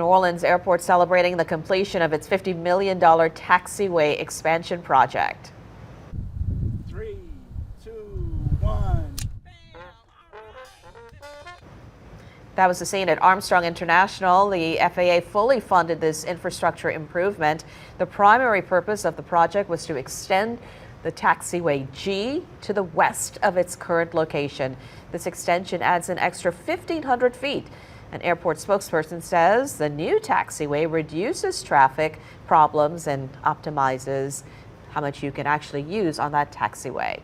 New Orleans Airport celebrating the completion of its $50 million taxiway expansion project. 3, 2, 1. That was the scene at Armstrong International. The FAA fully funded this infrastructure improvement. The primary purpose of the project was to extend the taxiway G to the west of its current location. This extension adds an extra 1,500 feet. An airport spokesperson says the new taxiway reduces traffic problems and optimizes how much you can actually use on that taxiway.